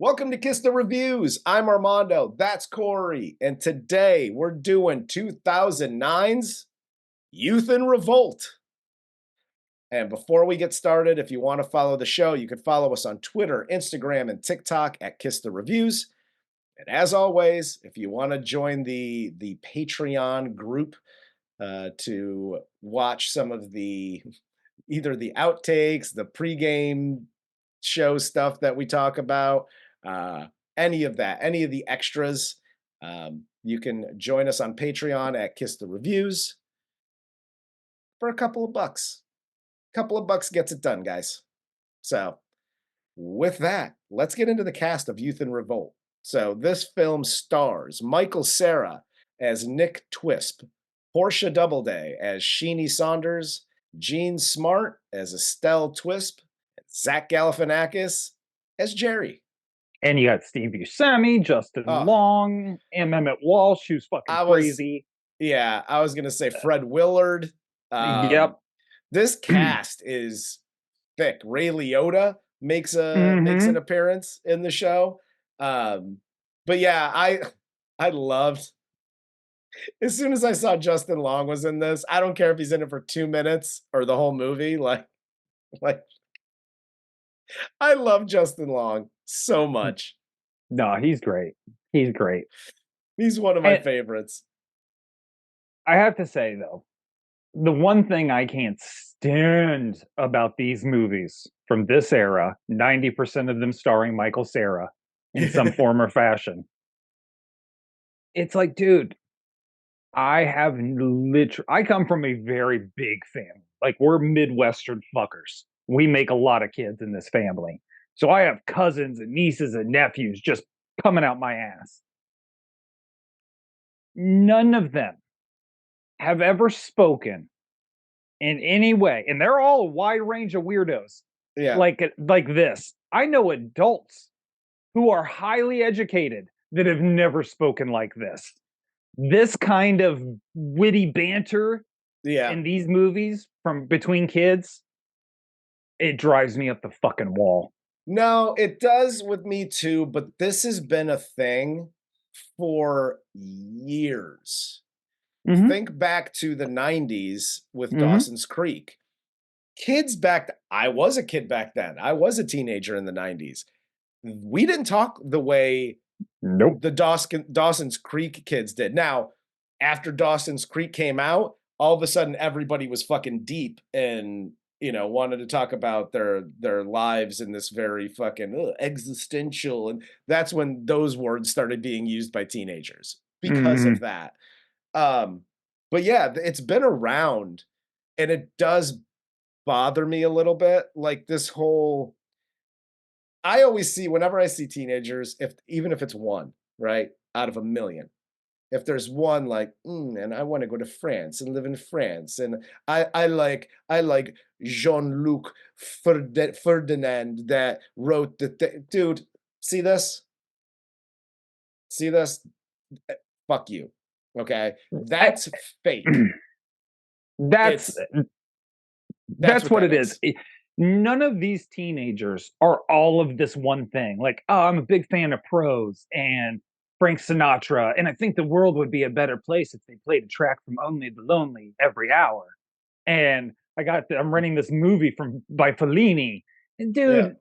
Welcome to Kiss the Reviews. I'm Armando. That's Corey. And today we're doing 2009's Youth in Revolt. And before we get started, if you want to follow the show, you can follow us on Twitter, Instagram, and TikTok at Kiss the Reviews. And as always, if you want to join the Patreon group to watch some of either the outtakes, the pregame show stuff that we talk about, any of the extras, you can join us on Patreon at Kiss the Reviews for a couple of bucks. Couple of bucks gets it done, guys. So with that, let's get into the cast of Youth in Revolt. So this film stars Michael Cera as Nick Twisp, Portia Doubleday as Sheeni Saunders, Jean Smart as Estelle Twisp, and Zach Galifianakis as Jerry. And you got Steve Buscemi, Justin Long, and Mehmet Walsh, who's fucking crazy. I was going to say Fred Willard. Yep. This cast is thick. Ray Liotta makes an appearance in the show. But yeah, I loved, as soon as I saw Justin Long was in this, I don't care if he's in it for 2 minutes or the whole movie. Like I love Justin Long so much. No, he's great. He's great. He's one of my favorites. I have to say, though, the one thing I can't stand about these movies from this era, 90% of them starring Michael Cera in some form or fashion. It's like, dude, I come from a very big family. Like, we're Midwestern fuckers. We make a lot of kids in this family. So I have cousins and nieces and nephews just coming out my ass. None of them have ever spoken in any way, and they're all a wide range of weirdos. Yeah. Like this. I know adults who are highly educated that have never spoken like this. This kind of witty banter in these movies from between kids, it drives me up the fucking wall. No, it does with me too, but this has been a thing for years. Think back to the 90s with Dawson's Creek. I was a kid back then. I was a teenager in the 90s. We didn't talk the way the Dawson's Creek kids did. Now, after Dawson's Creek came out, all of a sudden everybody was fucking deep and, wanted to talk about their lives in this very fucking existential. And that's when those words started being used by teenagers because of that. But yeah, it's been around, and it does bother me a little bit. Like this whole, I always see, whenever I see teenagers, even if it's one, right, out of a million, if there's one like, and I want to go to France and live in France, and I like Jean-Luc Ferdinand that wrote dude, see this? Fuck you. Okay, that's fake. That's what it is. None of these teenagers are all of this one thing. Like, oh, I'm a big fan of Prose and Frank Sinatra, and I think the world would be a better place if they played a track from Only the Lonely every hour. And I'm renting this movie by Fellini. And dude,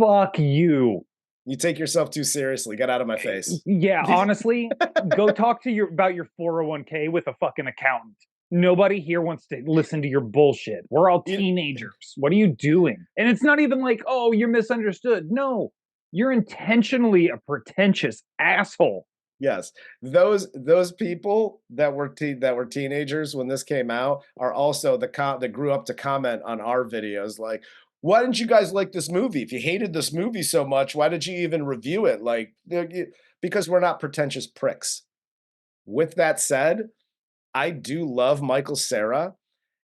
fuck you. You take yourself too seriously. Get out of my face. Yeah, honestly, go talk about your 401k with a fucking accountant. Nobody here wants to listen to your bullshit. We're all teenagers. What are you doing? And it's not even like, oh, you're misunderstood. No, you're intentionally a pretentious asshole. Yes, those people that were teenagers when this came out are also that grew up to comment on our videos like, why didn't you guys like this movie? If you hated this movie so much, why did you even review it? Like, because we're not pretentious pricks. With that said, I do love Michael Cera,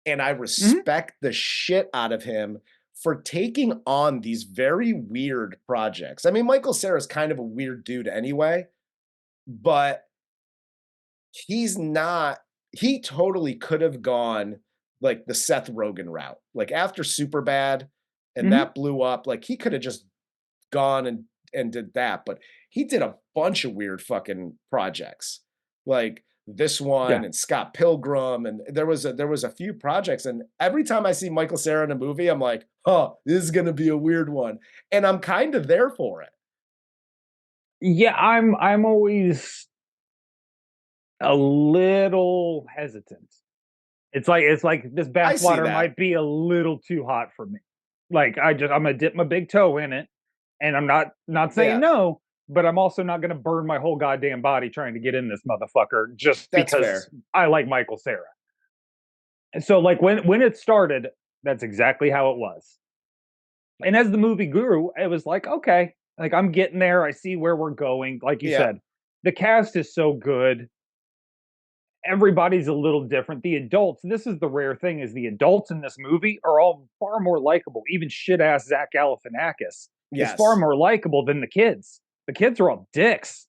and I respect the shit out of him for taking on these very weird projects. I mean, Michael Cera is kind of a weird dude anyway, but he totally could have gone like the Seth Rogen route. Like after Superbad and that blew up, like he could have just gone and did that, but he did a bunch of weird fucking projects. Like this one and Scott Pilgrim, and there was a few projects, and every time I see Michael Cera in a movie, I'm like, "Oh, this is gonna be a weird one," and I'm kind of there for it. Yeah, I'm always a little hesitant. It's like this I see bathwater that. might be a little too hot for me. Like I'm gonna dip my big toe in it, and I'm not saying Yeah, no, but I'm also not gonna burn my whole goddamn body trying to get in this motherfucker just that's because fair. I like Michael Cera. And so like when it started, that's exactly how it was. And as the movie grew, it was like, okay, like I'm getting there. I see where we're going. Like you Yeah, said, the cast is so good. Everybody's a little different. The adults, this is the rare thing, is the adults in this movie are all far more likable. Even shit ass Zach Galifianakis is far yes. more likable than the kids. The kids are all dicks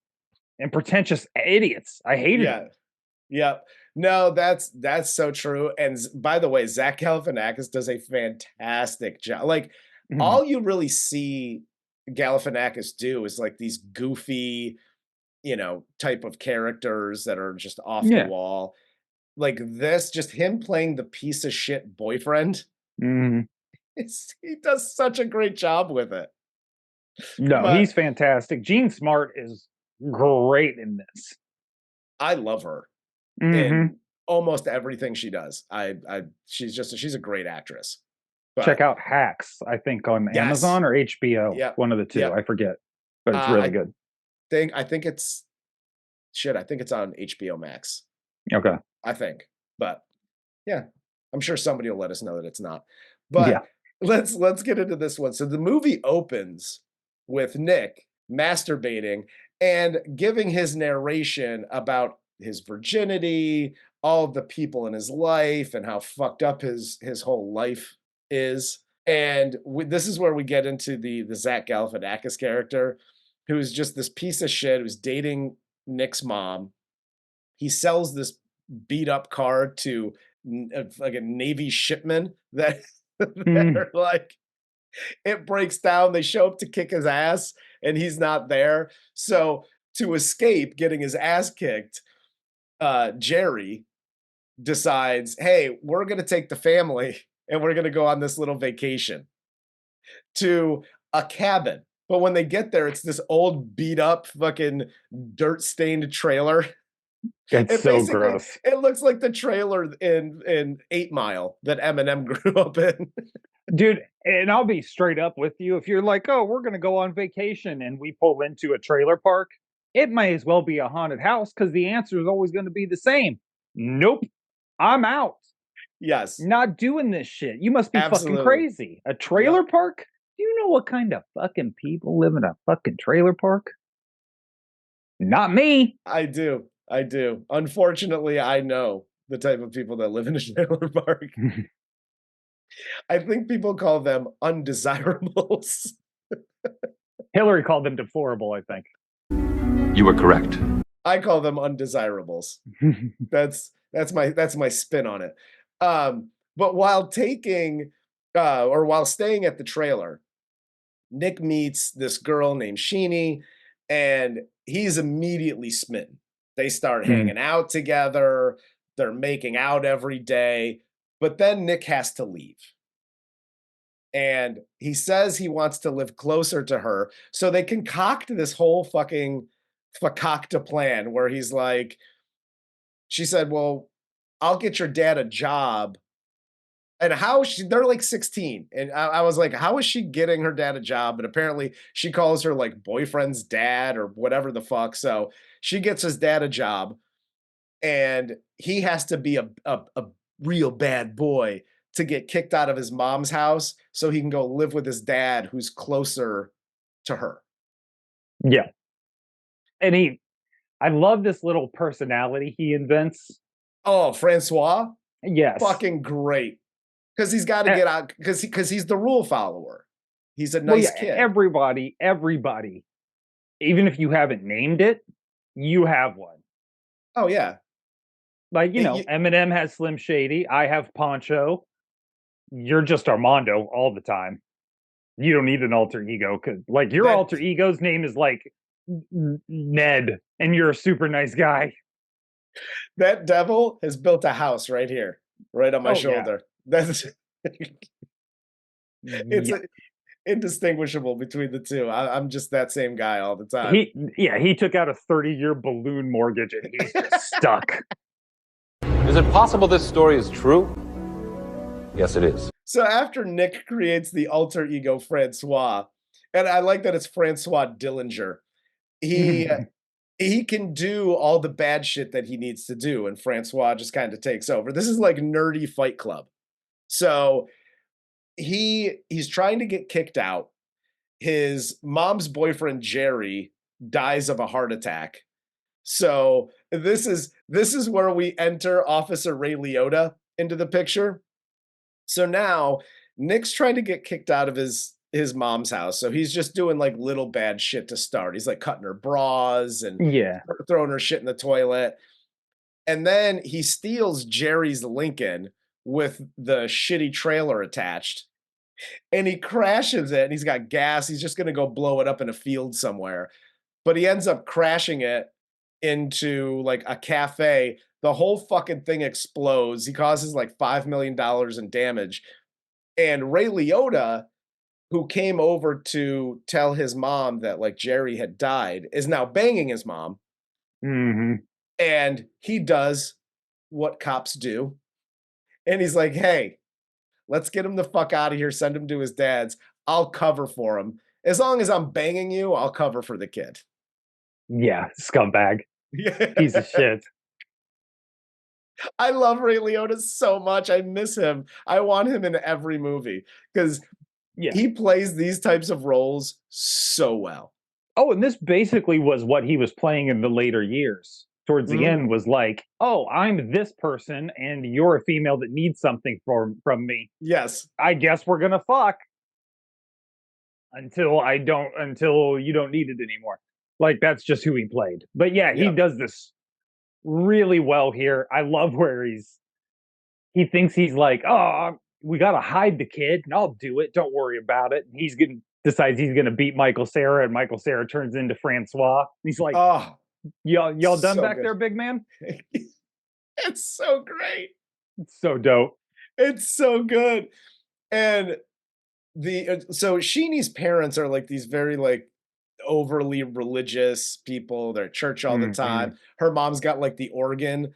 and pretentious idiots. I hated them. Yeah. Yep. No, that's so true. And by the way, Zach Galifianakis does a fantastic job. Like Mhm. all you really see Galifianakis do is like these goofy, type of characters that are just off the Yeah. wall. Like this, just him playing the piece of shit boyfriend. Mhm. He does such a great job with it. No, But he's fantastic. Gene Smart is great in this. I love her Mhm. in almost everything she does. She's a great actress. Check But out Hacks, I think on yes, Amazon or HBO, yep, one of the two, yep. I forget, but it's really I good. I think it's shit. I think it's on HBO Max. Okay. I think, but yeah, I'm sure somebody will let us know that it's not. Yeah. But let's get into this one. So the movie opens with Nick masturbating and giving his narration about his virginity, all of the people in his life, and how fucked up his whole life is. And this is where we get into the Zach Galifianakis character, who is just this piece of shit who's dating Nick's mom. He sells this beat up car to like a Navy shipman that that Mm. are like it breaks down. They show up to kick his ass, and he's not there. So to escape getting his ass kicked, Jerry decides, "Hey, we're gonna take the family and we're gonna go on this little vacation to a cabin." But when they get there, it's this old beat up fucking dirt stained trailer. It's It so basically gross. it looks like the trailer in 8 Mile that Eminem grew up in. Dude, and I'll be straight up with you. If you're like, oh, we're going to go on vacation and we pull into a trailer park, it may as well be a haunted house because the answer is always going to be the same. Nope. I'm out. Yes, Not doing this shit. You must be fucking absolutely. crazy. A trailer Yep, park? Do you know what kind of fucking people live in a fucking trailer park? Not me. I do. I do. Unfortunately, I know the type of people that live in a trailer park. I think people call them undesirables. Hillary called them deplorable, I think. You were correct. I call them undesirables. That's my spin on it. But while staying at the trailer, Nick meets this girl named Sheeni, and he's immediately smitten. They start Mm. hanging out together. They're making out every day. But then Nick has to leave. And he says he wants to live closer to her. So they concoct this whole fucking fakakta plan where he's like, she said, "Well, I'll get your dad a job." And how is she, they're like 16. And I was like, how is she getting her dad a job? But apparently she calls her like boyfriend's dad or whatever the fuck. So she gets his dad a job, and he has to be a real bad boy to get kicked out of his mom's house so he can go live with his dad who's closer to her. Yeah. And I love this little personality he invents. Oh, Francois, Yes. fucking great. Because he's got to get out because he's the rule follower. He's a Well, nice yeah, kid. everybody, even if you haven't named it, you have one. Oh yeah. Like, You, Eminem has Slim Shady. I have Poncho. You're just Armando all the time. You don't need an alter ego because, like, your alter ego's name is like Ned, and you're a super nice guy. That devil has built a house right here, right on my shoulder. Yeah. That's it's indistinguishable between the two. I'm just that same guy all the time. He took out a 30-year balloon mortgage and he's just stuck. Is it possible this story is true? Yes, it is. So after Nick creates the alter ego Francois, and I like that it's Francois Dillinger, he can do all the bad shit that he needs to do, and Francois just kind of takes over. This is like nerdy Fight Club. So he's trying to get kicked out. His mom's boyfriend Jerry dies of a heart attack. So this is where we enter Officer Ray Liotta into the picture. So now Nick's trying to get kicked out of his mom's house. So he's just doing like little bad shit to start. He's like cutting her bras and throwing her shit in the toilet. And then he steals Jerry's Lincoln with the shitty trailer attached. And he crashes it and he's got gas. He's just going to go blow it up in a field somewhere. But he ends up crashing it into like a cafe. The whole fucking thing explodes. He causes like $5 million in damage. And Ray Liotta, who came over to tell his mom that like Jerry had died, is now banging his mom. Mm-hmm. And he does what cops do. And he's like, hey, let's get him the fuck out of here. Send him to his dad's. I'll cover for him. As long as I'm banging you, I'll cover for the kid. Yeah, scumbag. Piece of shit. I love Ray Liotta so much. I miss him. I want him in every movie because he plays these types of roles so well. Oh, and this basically was what he was playing in the later years. Towards the end was like, oh, I'm this person and you're a female that needs something from me. Yes. I guess we're going to fuck until you don't need it anymore. Like, that's just who he played. But yeah, he does this really well here. I love where he thinks he's like, oh, we got to hide the kid and I'll do it. Don't worry about it. And decides he's going to beat Michael Cera, and Michael Cera turns into Francois. He's like, oh, y'all done so back good there, big man? It's so great. It's so dope. It's so good. And so Sheenie's parents are like these very like overly religious people. They're at church all the time. Her mom's got like the organ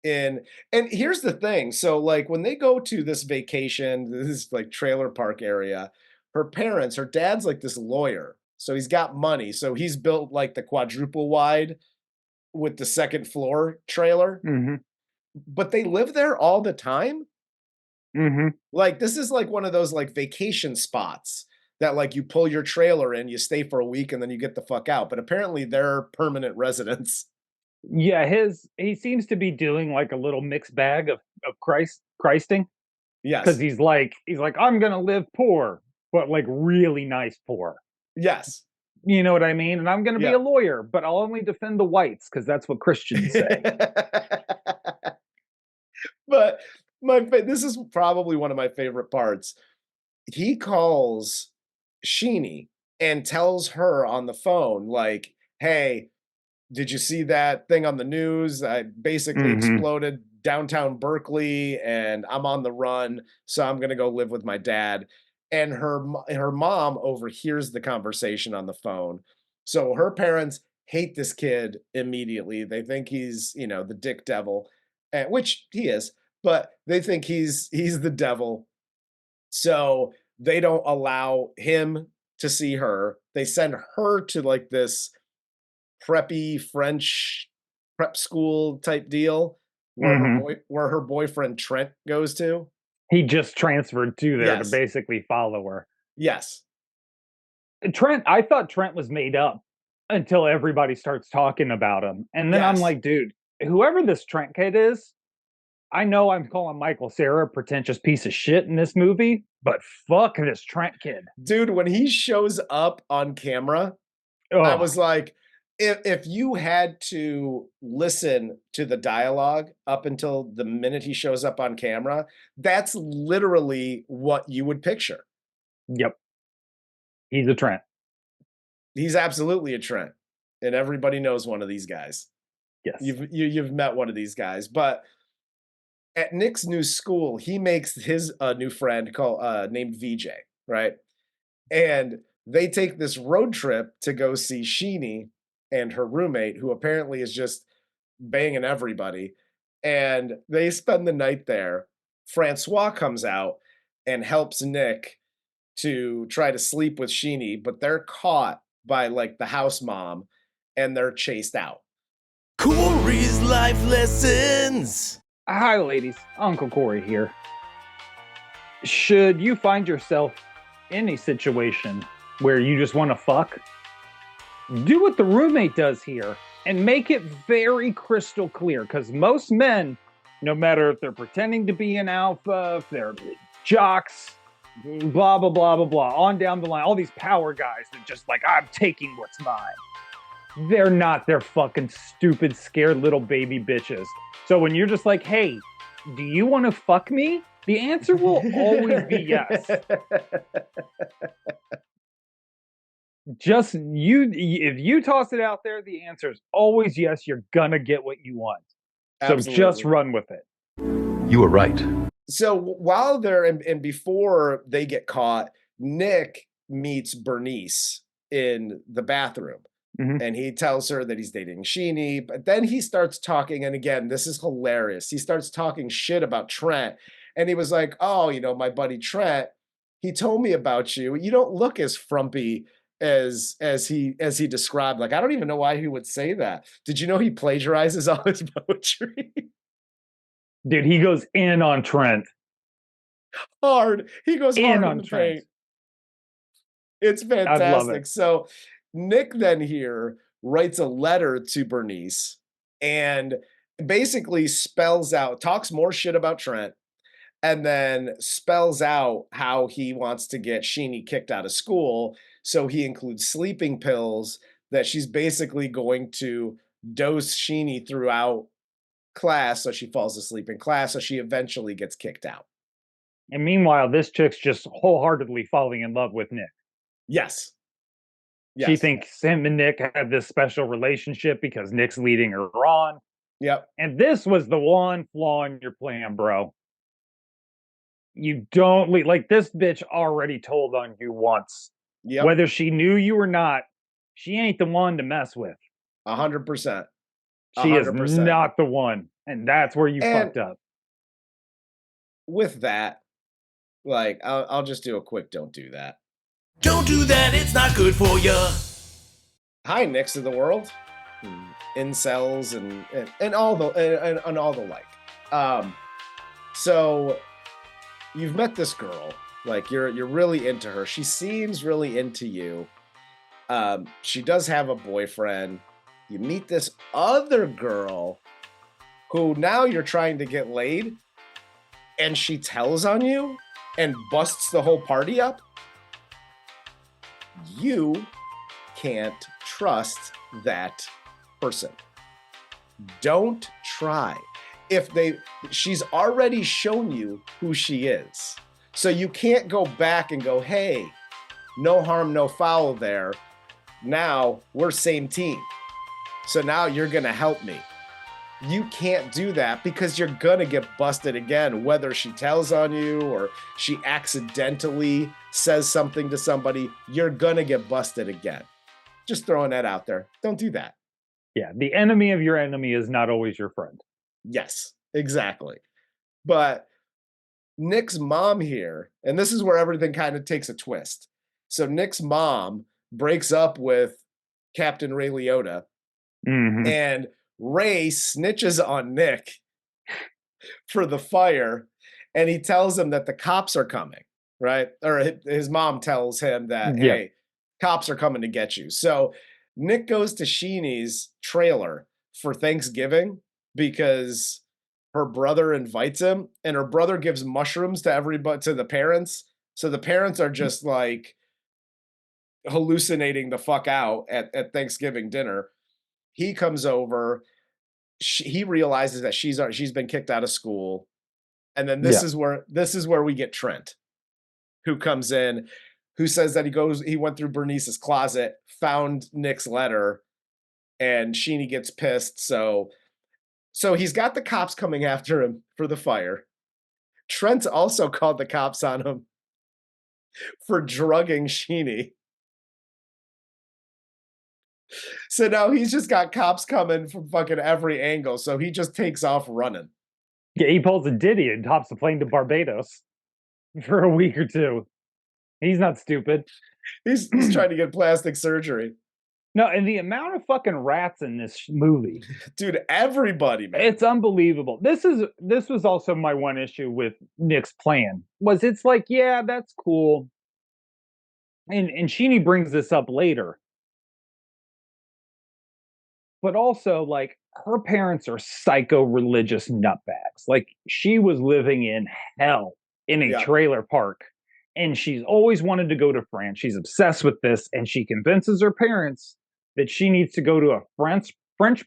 and here's the thing. So like when they go to this vacation, this like trailer park area, her dad's like this lawyer. So he's got money. So he's built like the quadruple wide with the second floor trailer. But they live there all the time. Like this is like one of those like vacation spots that like you pull your trailer in, you stay for a week and then you get the fuck out. But apparently they're permanent residents. Yeah, he seems to be doing like a little mixed bag of Christing. Yes. Because he's like, I'm gonna live poor, but like really nice poor. Yes. You know what I mean? And I'm gonna be a lawyer, but I'll only defend the whites because that's what Christians say. But this is probably one of my favorite parts. He calls Sheenie and tells her on the phone, like, hey, did you see that thing on the news? I basically exploded downtown Berkeley and I'm on the run. So I'm going to go live with my dad. And her mom overhears the conversation on the phone. So her parents hate this kid immediately. They think he's, the dick devil, which he is, but they think he's the devil. So they don't allow him to see her. They send her to like this preppy French prep school type deal where her boyfriend Trent goes to. He just transferred to there to basically follow her. Yes. I thought Trent was made up until everybody starts talking about him. And then I'm like, dude, whoever this Trent kid is, I know I'm calling Michael Cera a pretentious piece of shit in this movie, but fuck this Trent kid. Dude, when he shows up on camera, I was like, if you had to listen to the dialogue up until the minute he shows up on camera, that's literally what you would picture. Yep. He's a Trent. He's absolutely a Trent, and everybody knows one of these guys. Yes. You've met one of these guys, but at Nick's new school, he makes his new friend called named VJ, right? And they take this road trip to go see Sheeni and her roommate, who apparently is just banging everybody. And they spend the night there. Francois comes out and helps Nick to try to sleep with Sheeni, but they're caught by like the house mom and they're chased out. Corey's life lessons. Hi, ladies. Uncle Corey here. Should you find yourself in a situation where you just want to fuck, do what the roommate does here and make it very crystal clear, because most men, no matter if they're pretending to be an alpha, if they're jocks, blah, blah, blah, blah, blah, on down the line, all these power guys that just like, I'm taking what's mine. They're not. They're fucking stupid, scared little baby bitches. So when you're just like, hey, do you want to fuck me? The answer will always be yes. Just if you toss it out there, the answer is always yes. You're gonna get what you want. So just run with it. You were right. So while they're and before they get caught, Nick meets Bernice in the bathroom. Mm-hmm. And he tells her that he's dating Sheeni, but then he starts talking, and again, this is hilarious. He starts talking shit about Trent, and he was like, oh, you know, my buddy Trent, he told me about you. You don't look as frumpy as he described. Like, I don't even know why he would say that. Did you know he plagiarizes all his poetry? Dude, he goes in on Trent. Hard. He goes hard on the Trent. paint. It's fantastic. I love it. So Nick then here writes a letter to Bernice and basically spells out, talks more shit about Trent, and then spells out how he wants to get Sheeni kicked out of school. So he includes sleeping pills that she's basically going to dose Sheeni throughout class so she falls asleep in class, so she eventually gets kicked out. And meanwhile, this chick's just wholeheartedly falling in love with Nick. Yes. Yes. She thinks him and Nick have this special relationship because Nick's leading her on. Yep. And this was the one flaw in your plan, bro. You don't like this bitch already told on you once. Yep. Whether she knew you or not, she ain't the one to mess with. 100%. She is not the one. And that's where you fucked up. With that, like, I'll just do a quick don't do that. Don't do that, it's not good for you. Hi, Nicks of the world, incels and all the and all the like. So you've met this girl, like you're really into her. She seems really into you. She does have a boyfriend. You meet this other girl who now you're trying to get laid, and she tells on you and busts the whole party up. You can't trust that person. Don't try. She's already shown you who she is. So you can't go back and go, hey, no harm, no foul there. Now we're same team. So now you're going to help me. You can't do that because you're going to get busted again, whether she tells on you or she accidentally says something to somebody, you're going to get busted again. Just throwing that out there. Don't do that. Yeah, the enemy of your enemy is not always your friend. Yes, exactly. But Nick's mom here, and this is where everything kind of takes a twist. So Nick's mom breaks up with Captain Ray Liotta, and Ray snitches on Nick for the fire, and he tells him that the cops are coming, right? Or his mom tells him that, hey, cops are coming to get you. So Nick goes to Sheeni's trailer for Thanksgiving because her brother invites him, and her brother gives mushrooms to everybody, to the parents. So the parents are just like hallucinating the fuck out at Thanksgiving dinner. He comes over. He realizes that she's been kicked out of school, and then this is where we get Trent, who comes in, who says that he went through Bernice's closet, found Nick's letter, and Sheeni gets pissed. So he's got the cops coming after him for the fire. Trent also called the cops on him for drugging Sheeni. So now he's just got cops coming from fucking every angle. So he just takes off running. Yeah, he pulls a Diddy and hops a plane to Barbados for a week or two. He's not stupid. He's trying to get plastic surgery. No, and the amount of fucking rats in this movie. Dude, everybody, man. It's unbelievable. This was also my one issue with Nick's plan. Was it's like, yeah, that's cool. And Sheeni brings this up later. But also, like, her parents are psycho religious nutbags. Like, she was living in hell in a trailer park. And she's always wanted to go to France. She's obsessed with this. And she convinces her parents that she needs to go to a French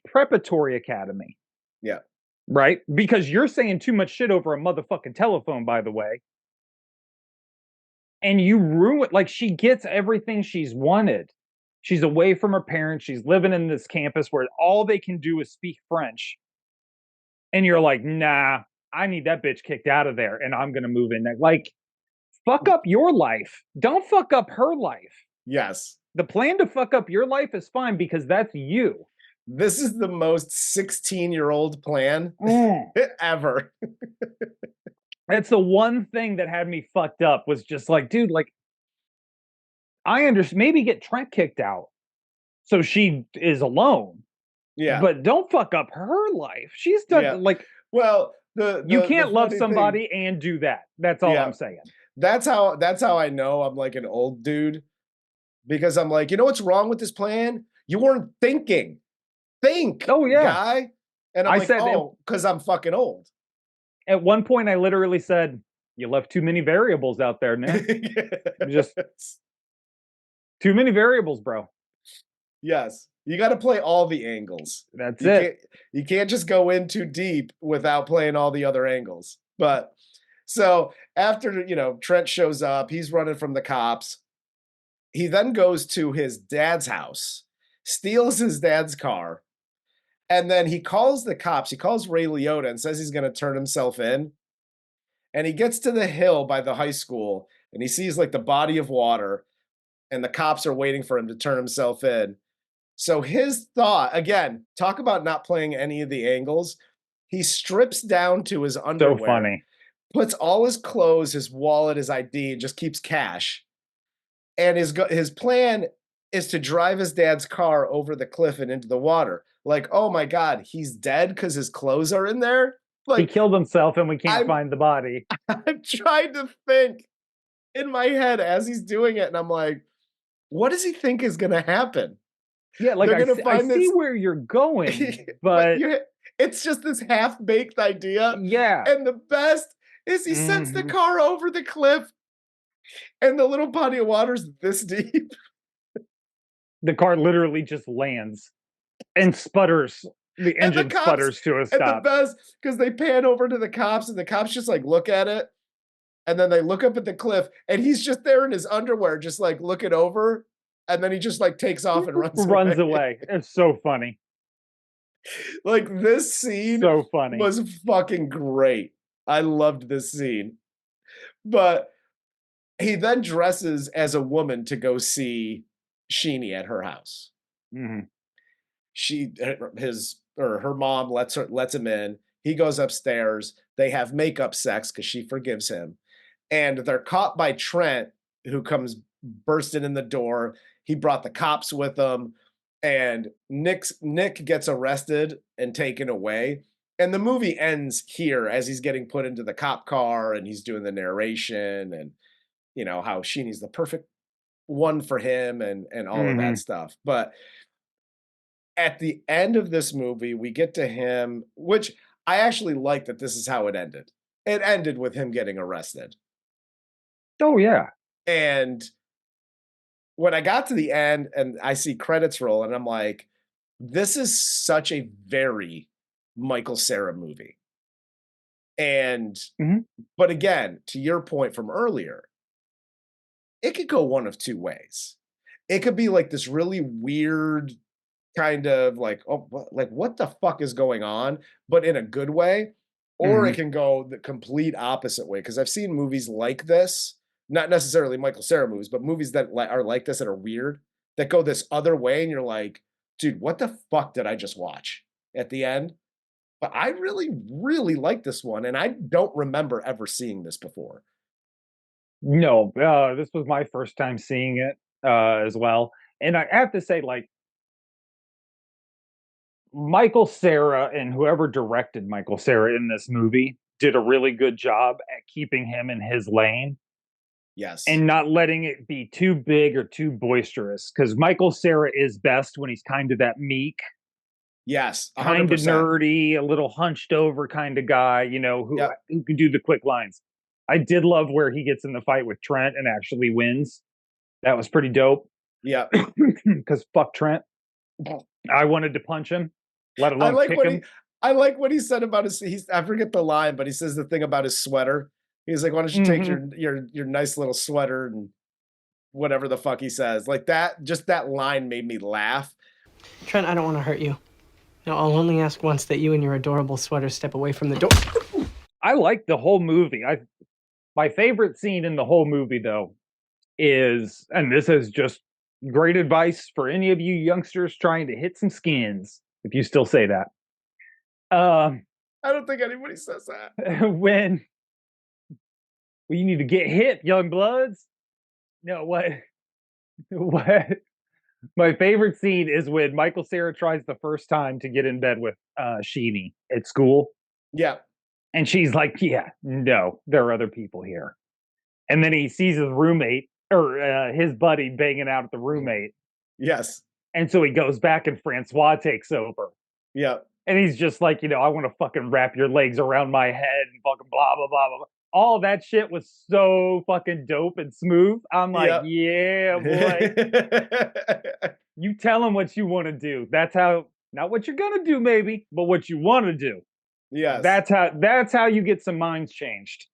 preparatory academy. Yeah. Right? Because you're saying too much shit over a motherfucking telephone, by the way. And you ruin, like, she gets everything she's wanted. She's away from her parents. She's living in this campus where all they can do is speak French. And you're like, nah, I need that bitch kicked out of there. And I'm going to move in there. Like, fuck up your life. Don't fuck up her life. Yes. The plan to fuck up your life is fine because that's you. This is the most 16-year-old plan ever. That's the one thing that had me fucked up was just like, dude, like, I understand. Maybe get Trent kicked out so she is alone. Yeah. But don't fuck up her life. She's done like, well, you can't love somebody and do that. That's all I'm saying. That's how I know I'm like an old dude. Because I'm like, you know what's wrong with this plan? You weren't thinking. Think, guy. And I'm because I'm fucking old. At one point, I literally said, you left too many variables out there, Nick. Just too many variables, bro. Yes. You got to play all the angles. That's it. You can't just go in too deep without playing all the other angles. But so after, Trent shows up, he's running from the cops. He then goes to his dad's house, steals his dad's car, and then he calls the cops. He calls Ray Liotta and says he's going to turn himself in. And he gets to the hill by the high school, and he sees like the body of water, and the cops are waiting for him to turn himself in. So his thought, again, talk about not playing any of the angles. He strips down to his underwear. So funny. Puts all his clothes, his wallet, his ID, and just keeps cash. And his plan is to drive his dad's car over the cliff and into the water. Like, oh my God, he's dead because his clothes are in there? Like, he killed himself and we can't find the body. I'm trying to think in my head as he's doing it, and I'm like, what does he think is going to happen? Yeah, like I see where you're going, but it's just this half-baked idea. Yeah. And the best is he sends the car over the cliff, and the little body of water's this deep. The car literally just lands and sputters. The engine sputters to a stop. And the best, because they pan over to the cops, and the cops just like look at it, and then they look up at the cliff, and he's just there in his underwear, just like looking over, and then he just like takes off and runs away. It's so funny. Like, this scene so funny. Was fucking great. I loved this scene. But he then dresses as a woman to go see Sheeni at her house. Mm-hmm. Her mom lets him in. He goes upstairs. They have makeup sex because she forgives him. And they're caught by Trent, who comes bursting in the door. He brought the cops with him. And Nick gets arrested and taken away. And the movie ends here as he's getting put into the cop car and he's doing the narration and, how Sheeni's the perfect one for him and all of that stuff. But at the end of this movie, we get to him, which I actually like that this is how it ended. It ended with him getting arrested. Oh, yeah. And when I got to the end and I see credits roll, and I'm like, this is such a very Michael Cera movie. And, but again, to your point from earlier, it could go one of two ways. It could be like this really weird kind of like, oh, like what the fuck is going on, but in a good way, or it can go the complete opposite way. Because I've seen movies like this, not necessarily Michael Cera movies, but movies that are like this that are weird, that go this other way, and you're like, dude, what the fuck did I just watch at the end? But I really, really like this one, and I don't remember ever seeing this before. No, this was my first time seeing it as well. And I have to say, like, Michael Cera and whoever directed Michael Cera in this movie did a really good job at keeping him in his lane Yes. and not letting it be too big or too boisterous. Because Michael Cera is best when he's kind of that meek, Yes, kind of 100%. nerdy, a little hunched over kind of guy, you know, who can do the quick lines. I did love where he gets in the fight with Trent and actually wins. That was pretty dope. Yeah. Because fuck Trent. I wanted to punch him, let alone kick him. I like what he said about I forget the line, but he says the thing about his sweater. He's like, why don't you take your nice little sweater and whatever the fuck he says. Like that, just that line made me laugh. Trent, I don't want to hurt you. No, I'll only ask once that you and your adorable sweater step away from the door. I like the whole movie. My favorite scene in the whole movie, though, is, and this is just great advice for any of you youngsters trying to hit some skins, if you still say that. I don't think anybody says that. When you need to get hit, young bloods. No, what? My favorite scene is when Michael Cera tries the first time to get in bed with Sheeni at school. Yeah. And she's like, yeah, no, there are other people here. And then he sees his roommate or his buddy banging out at the roommate. Yes. And so he goes back and Francois takes over. Yeah. And he's just like, I want to fucking wrap your legs around my head and fucking blah, blah, blah, blah. All that shit was so fucking dope and smooth. I'm like, yeah, boy. You tell him what you want to do. That's how, not what you're going to do, maybe, but what you want to do. Yes. That's how you get some minds changed.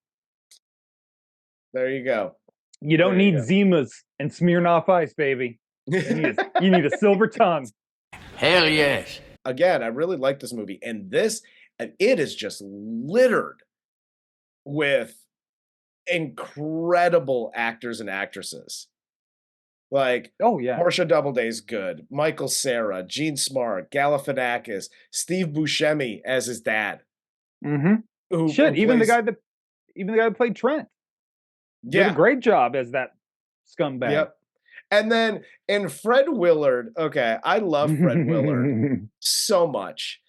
There you go. You don't need Zimas and Smirnoff Ice, baby. You need a silver tongue. Hell yes. Again, I really like this movie. And it is just littered with incredible actors and actresses. Like, oh yeah, Portia Doubleday is good. Michael Cera, Jean Smart, Galifianakis, Steve Buscemi as his dad. Mm-hmm. Even the guy that played Trent. Did a great job as that scumbag. Yep. And Fred Willard. Okay, I love Fred Willard so much.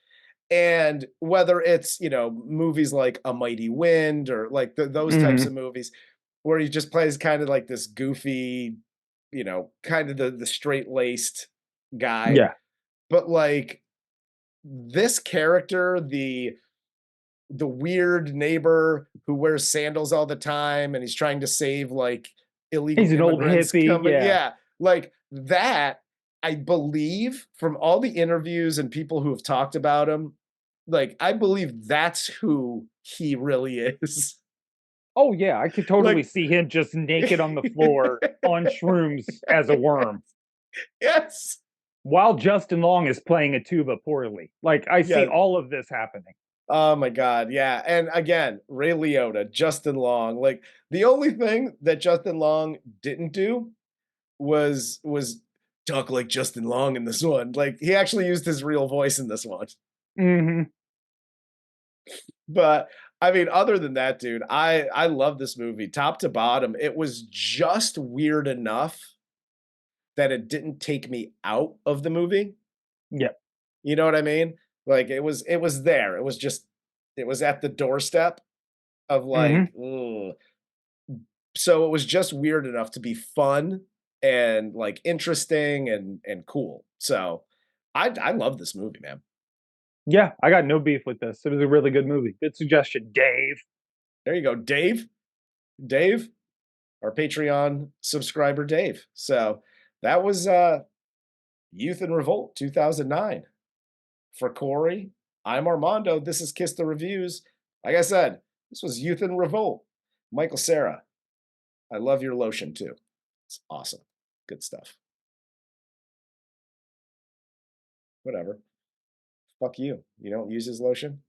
And whether it's, movies like A Mighty Wind or like those types of movies where he just plays kind of like this goofy, kind of the straight-laced guy. Yeah. But like this character, the weird neighbor who wears sandals all the time and he's trying to save like illegal He's an old hippie. Yeah. Like that. I believe from all the interviews and people who have talked about him, like, I believe that's who he really is. Oh, yeah. I could totally see him just naked on the floor on shrooms as a worm. Yes. While Justin Long is playing a tuba poorly. Like, I see all of this happening. Oh, my God. Yeah. And again, Ray Liotta, Justin Long. Like, the only thing that Justin Long didn't do was talk like Justin Long in this one. Like, he actually used his real voice in this one. Mm-hmm. But I mean, other than that, dude, I love this movie top to bottom. It was just weird enough that it didn't take me out of the movie. Yeah. You know what I mean? Like it was there. It was at the doorstep of like, so it was just weird enough to be fun and like interesting and cool. So I love this movie, man. Yeah, I got no beef with this. It was a really good movie. Good suggestion, Dave. There you go, Dave. Dave, our Patreon subscriber, Dave. So that was Youth in Revolt 2009. For Corey, I'm Armando. This is Kiss the Reviews. Like I said, this was Youth in Revolt. Michael Cera, I love your lotion too. It's awesome. Good stuff. Whatever. Fuck you. You don't use his lotion?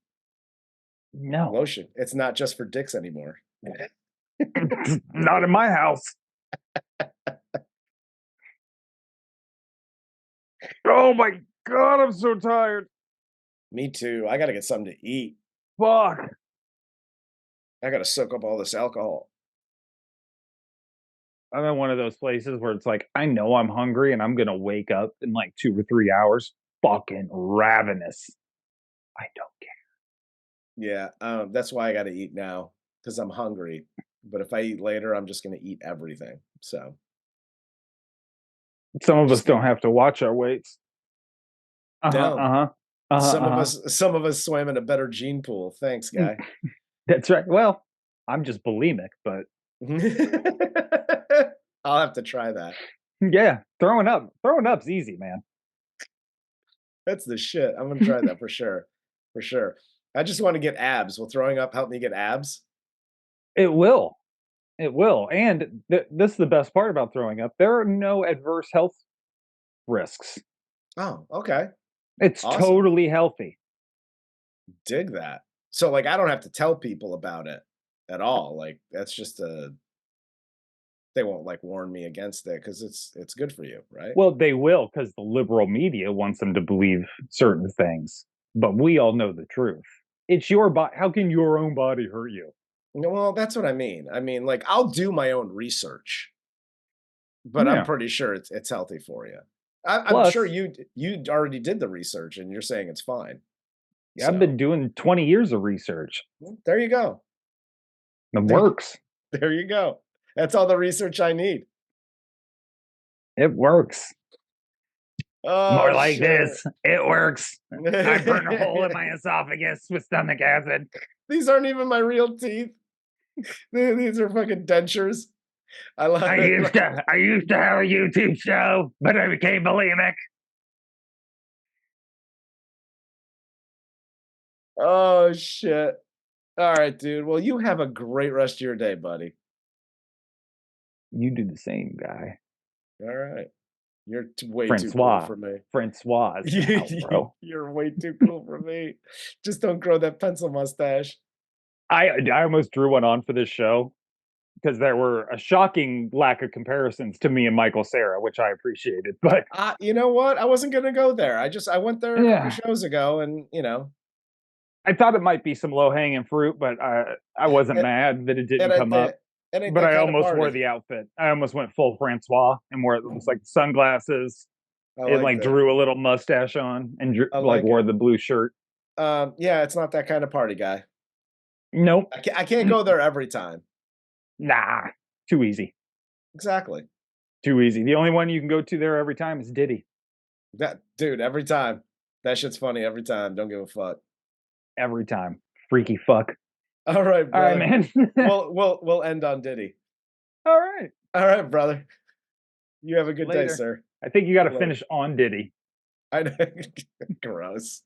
No. Lotion. It's not just for dicks anymore. Not in my house. Oh my God, I'm so tired. Me too. I gotta get something to eat. Fuck. I gotta soak up all this alcohol. I'm in one of those places where it's like, I know I'm hungry and I'm going to wake up in like 2 or 3 hours fucking ravenous. I don't care. Yeah, that's why I gotta eat now, because I'm hungry. But if I eat later, I'm just gonna eat everything. So Some of us don't have to watch our weights. some of us swam in a better gene pool. Thanks, guy. That's right. Well, I'm just bulimic, but I'll have to try that. yeah, throwing up's easy, man. That's the shit. I'm gonna try that for sure. For sure. I just want to get abs. Will throwing up help me get abs? It will. It will. And this is the best part about throwing up. There are no adverse health risks. Oh, okay. It's Awesome. totally healthy. Dig that. So like I don't have to tell people about it at all. Like that's just they won't like warn me against it because it's good for you, right? Well, they will because the liberal media wants them to believe certain things. But we all know the truth. It's your body. How can your own body hurt you? Well, that's what I mean. I mean, like I'll do my own research, but I'm Yeah. pretty sure it's healthy for you. I'm Plus- sure you already did the research and you're saying it's fine. Yeah, I've been doing 20 years of research. Well, there you go. It works. There you go. That's all the research I need. It works. Oh, More like shit. this. It works. I burn a hole in my esophagus with stomach acid. These aren't even my real teeth. These are fucking dentures. I love I it. used to have a YouTube show, but I became bulimic. Oh shit. All right, dude. Well, you have a great rest of your day, buddy. You do the same, guy. All right. You're way too cool Francois. for me. Francois, bro. You're way too cool for me. Just don't grow that pencil mustache. I almost drew one on for this show because there were a shocking lack of comparisons to me and Michael Cera, which I appreciated. But You know what? I wasn't gonna go there. I went there a couple shows ago, and I thought it might be some low hanging fruit, but I wasn't mad that it didn't come up. But I almost wore the outfit. I almost went full Francois and wore it was like sunglasses. It like drew a little mustache on and wore the blue shirt. Yeah, it's not that kind of party, guy. Nope. I can't go there every time. Nah, too easy. Exactly. Too easy. The only one you can go to there every time is Diddy. That dude, every time. That shit's funny every time. Don't give a fuck. Every time. Freaky fuck. All right, brother. All right, man. we'll end on Diddy. All right. All right, brother. You have a good day, Later. sir. I think you got to finish on Diddy. I know. Gross.